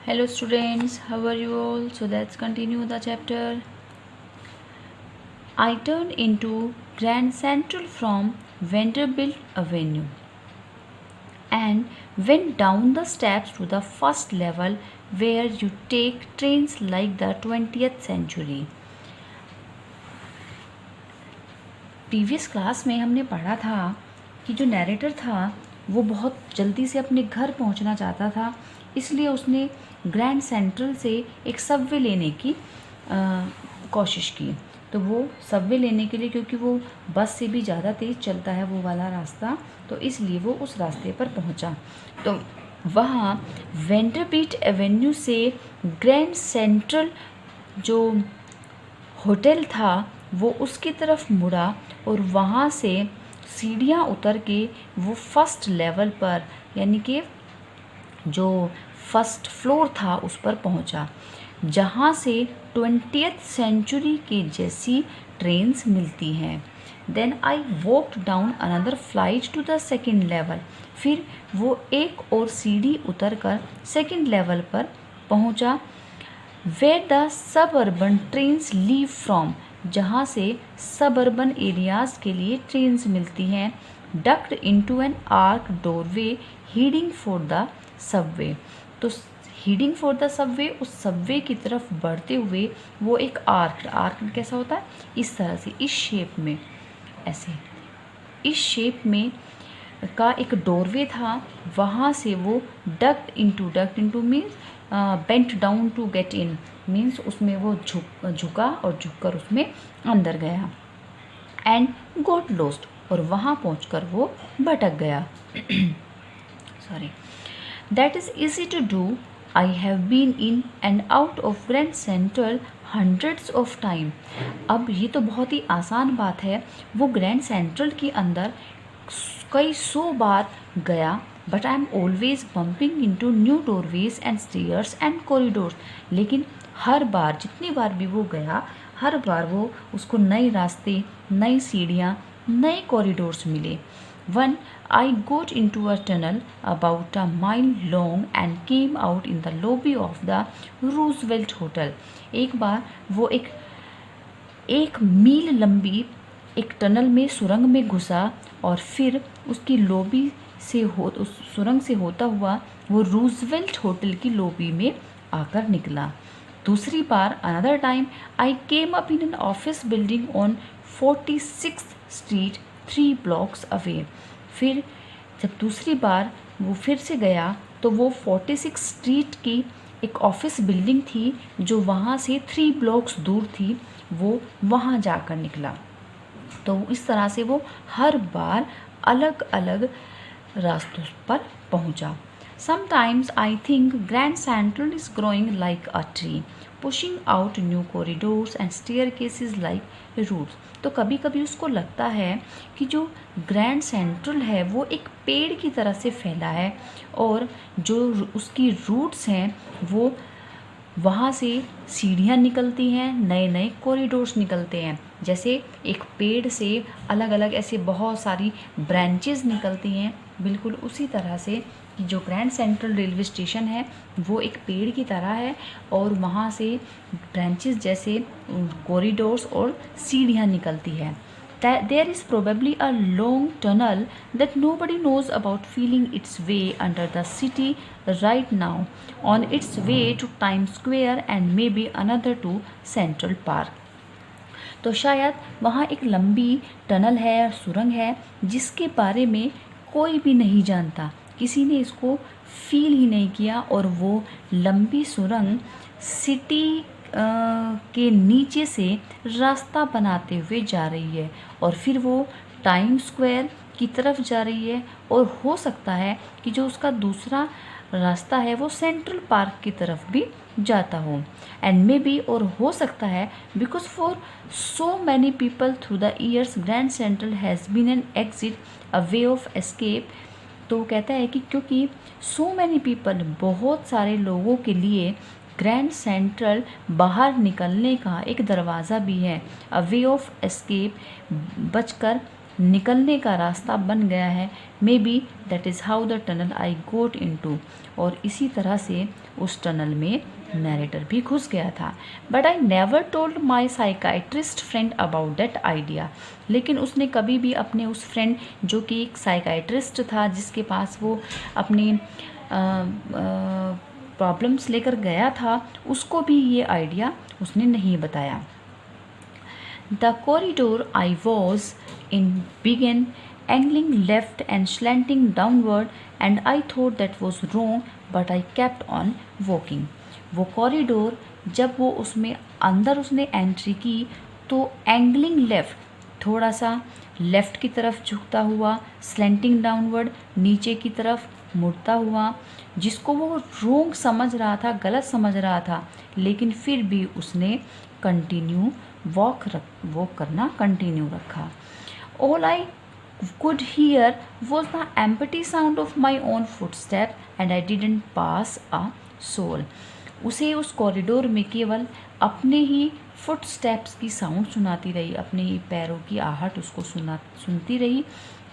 Hello students, how are you all? So let's continue the chapter. I turned into Grand Central from Vanderbilt Avenue and went down the steps to the first level where you take trains like the 20th century. Previous class में हमने पढ़ा था कि जो narrator था वो बहुत जल्दी से अपने घर पहुंचना चाहता था, इसलिए उसने ग्रैंड सेंट्रल से एक सबवे लेने की कोशिश की। तो वो सबवे लेने के लिए, क्योंकि वो बस से भी ज़्यादा तेज़ चलता है वो वाला रास्ता, तो इसलिए वो उस रास्ते पर पहुंचा। तो वहाँ वेंडरबिल्ट एवेन्यू से ग्रैंड सेंट्रल जो होटल था वो उसकी तरफ मुड़ा और वहाँ से सीढ़ियाँ उतर के वो फर्स्ट लेवल पर, यानी कि जो फर्स्ट फ्लोर था उस पर पहुँचा, जहाँ से 20th सेंचुरी के जैसी ट्रेन्स मिलती हैं। Then I walked down another flight to the second level. फिर वो एक और सीढ़ी उतर कर सेकेंड लेवल पर पहुँचा, where the suburban trains leave from, जहाँ से सबअर्बन एरियाज़ के लिए ट्रेन्स मिलती हैं। Ducked into an arch doorway heading for the subway. तो हीडिंग फॉर द सबवे, उस सबवे की तरफ बढ़ते हुए वो एक आर्क कैसा होता है, इस तरह से, इस शेप में, ऐसे इस शेप में का एक डोरवे था, वहाँ से वो ducked into means bent down to get in, means उसमें वो झुका और झुककर उसमें अंदर गया। एंड गॉट लॉस्ट, और वहाँ पहुंचकर वो भटक गया। Sorry, that is easy to do. I have been in and out of Grand Central hundreds of time. अब ये तो बहुत ही आसान बात है, वो ग्रैंड सेंट्रल के अंदर कई 100 बार गया, but I am always bumping into new doorways and stairs and corridors. लेकिन हर बार, जितनी बार भी वो गया, हर बार वो उसको नए रास्ते, नई सीढ़ियाँ, नए कॉरिडोर्स मिले। One I got into a tunnel about a mile long and came out in the lobby of the Roosevelt hotel. एक बार वो एक मील लंबी एक टनल में, सुरंग में घुसा और फिर उसकी लॉबी से उस सुरंग से होता हुआ वो रूजवेल्ट होटल की लॉबी में आकर निकला। दूसरी बार, another time I came up in an office building on 46th street 3 blocks away. फिर जब दूसरी बार वो फिर से गया तो वो 46 स्ट्रीट की एक ऑफिस बिल्डिंग थी जो वहाँ से 3 blocks दूर थी, वो वहाँ जाकर निकला। तो इस तरह से वो हर बार अलग अलग रास्तों पर पहुंचा। Sometimes I think Grand Central is growing like a tree, pushing out new corridors and staircases like roots. तो कभी कभी उसको लगता है कि जो ग्रैंड सेंट्रल है वो एक पेड़ की तरह से फैला है, और जो उसकी रूट्स हैं वो वहाँ से सीढ़ियाँ निकलती हैं, नए नए कॉरिडोर्स निकलते हैं। जैसे एक पेड़ से अलग अलग ऐसे बहुत सारी ब्रांचेस निकलती हैं, बिल्कुल उसी तरह से जो ग्रैंड सेंट्रल रेलवे स्टेशन है वो एक पेड़ की तरह है, और वहाँ से ब्रांचेस जैसे कॉरिडोर्स और सीढ़ियाँ निकलती है। There is probably a long tunnel that nobody knows about, feeling its way under the city right now, on its way to Times Square and maybe another to Central Park. तो शायद वहाँ एक लंबी tunnel है, सुरंग है, जिसके बारे में कोई भी नहीं जानता, किसी ने इसको फील ही नहीं किया, और वो लंबी सुरंग सिटी के नीचे से रास्ता बनाते हुए जा रही है, और फिर वो टाइम स्क्वायर की तरफ जा रही है, और हो सकता है कि जो उसका दूसरा रास्ता है वो सेंट्रल पार्क की तरफ भी जाता हो। एंड मे बी, और हो सकता है, because for so many people through the years Grand Central has been an exit, a way of escape. तो कहता है कि क्योंकि सो मैनी पीपल, बहुत सारे लोगों के लिए ग्रैंड सेंट्रल बाहर निकलने का एक दरवाज़ा भी है, अ वे ऑफ एस्केप, बचकर निकलने का रास्ता बन गया है। Maybe that is how the tunnel I got into, और इसी तरह से उस टनल में नैरेटर भी घुस गया था। But I never told my psychiatrist friend about that idea, लेकिन उसने कभी भी अपने उस फ्रेंड जो कि एक साइकाइट्रिस्ट था, जिसके पास वो अपनी प्रॉब्लम्स लेकर गया था, उसको भी ये आइडिया उसने नहीं बताया। The corridor I was in began angling left and slanting downward, and I thought that was wrong, but I kept on walking. वो कॉरिडोर जब वो उसमें अंदर उसने एंट्री की तो एंगलिंग लेफ्ट, थोड़ा सा लेफ़्ट की तरफ झुकता हुआ, स्लेंटिंग डाउनवर्ड, नीचे की तरफ मुड़ता हुआ, जिसको वो रोंग समझ रहा था, गलत समझ रहा था, लेकिन फिर भी उसने कंटिन्यू वॉक करना कंटिन्यू रखा। All I could hear was the empty sound of my own footstep and I didn't pass a soul. उसे उस कॉरिडोर में केवल अपने ही फुटस्टेप्स की साउंड सुनाती रही, अपने ही पैरों की आहट उसको सुनती रही।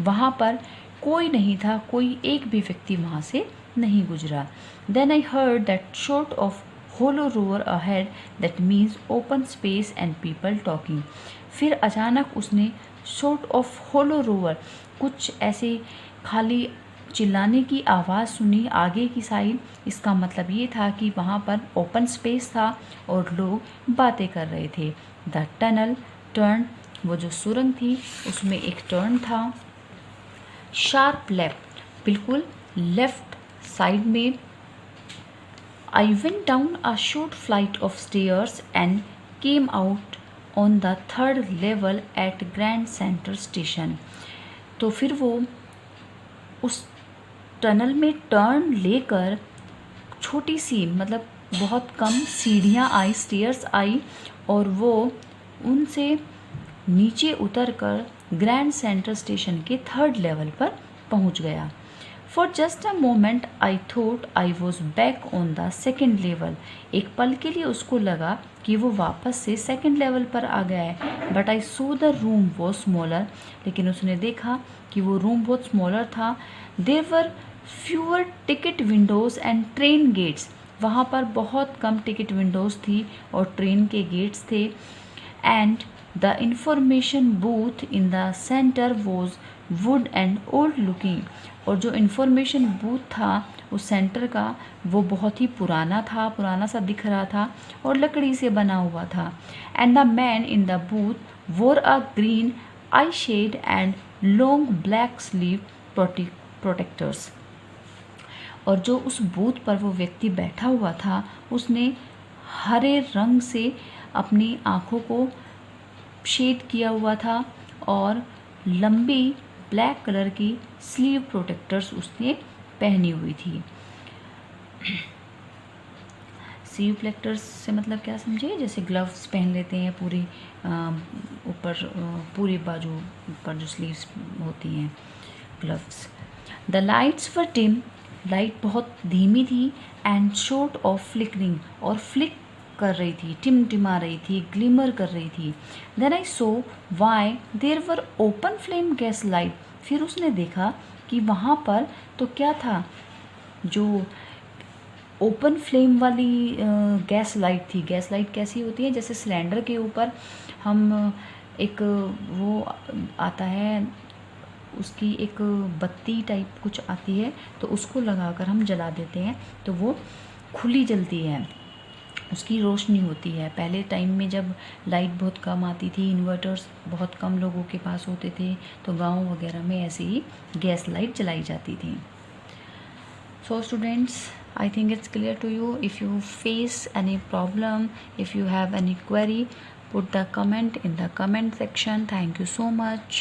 वहाँ पर कोई नहीं था, कोई एक भी व्यक्ति वहाँ से नहीं गुजरा। Then I heard that sort of hollow roar ahead, that means open space and people talking. फिर अचानक उसने sort of hollow roar, कुछ ऐसे खाली चिल्लाने की आवाज़ सुनी आगे की साइड। इसका मतलब ये था कि वहाँ पर ओपन स्पेस था और लोग बातें कर रहे थे। द टनल टर्न, वो जो सुरंग थी उसमें एक टर्न था। शार्प लेफ्ट, बिल्कुल लेफ्ट साइड में। I went down a short flight of stairs and came out on the third level at Grand Central Station. तो फिर वो उस टनल में टर्न लेकर छोटी सी, मतलब बहुत कम सीढ़ियाँ आई, स्टेयर्स आई, और वो उनसे नीचे उतरकर ग्रैंड सेंट्रल स्टेशन के थर्ड लेवल पर पहुंच गया। For just a moment I thought I was back on the second level. एक पल के लिए उसको लगा कि वो वापस से सेकंड लेवल पर आ गया है। But I saw the room was smaller. लेकिन उसने देखा कि वो रूम बहुत स्मॉलर था। There were fewer ticket windows and train gates. वहाँ पर बहुत कम टिकट विंडोज़ थी और ट्रेन के गेट्स थे। And the information booth in the center was wood and old looking. और जो इन्फॉर्मेशन बूथ था उस सेंटर का, वो बहुत ही पुराना था, पुराना सा दिख रहा था और लकड़ी से बना हुआ था। And the man in the booth wore a green eyeshade and long black sleeve protectors. और जो उस बूथ पर वो व्यक्ति बैठा हुआ था उसने हरे रंग से अपनी आँखों को शेड किया हुआ था और लंबी ब्लैक कलर की स्लीव प्रोटेक्टर्स उसने पहनी हुई थी। स्लीव प्रोटेक्टर्स से मतलब क्या समझे, जैसे ग्लव्स पहन लेते हैं पूरी ऊपर पूरी बाजू पर जो स्लीव्स होती हैं, gloves. The lights were dim, light बहुत धीमी थी, एंड शॉर्ट ऑफ फ्लिकरिंग, और फ्लिक कर रही थी, टिमटिमा रही थी, ग्लिमर कर रही थी। Then I saw why there were open flame gas light. फिर उसने देखा कि वहाँ पर तो क्या था, जो ओपन फ्लेम वाली गैस लाइट थी। गैस लाइट कैसी होती है, जैसे सिलेंडर के ऊपर हम एक वो आता है, उसकी एक बत्ती टाइप कुछ आती है, तो उसको लगाकर हम जला देते हैं तो वो खुली जलती है, उसकी रोशनी होती है। पहले टाइम में जब लाइट बहुत कम आती थी, इन्वर्टर्स बहुत कम लोगों के पास होते थे, तो गांव वगैरह में ऐसे ही गैस लाइट जलाई जाती थी। So students, I think it's clear to you. If you face any problem, if you have any query, put the comment in the comment section. Thank you so much.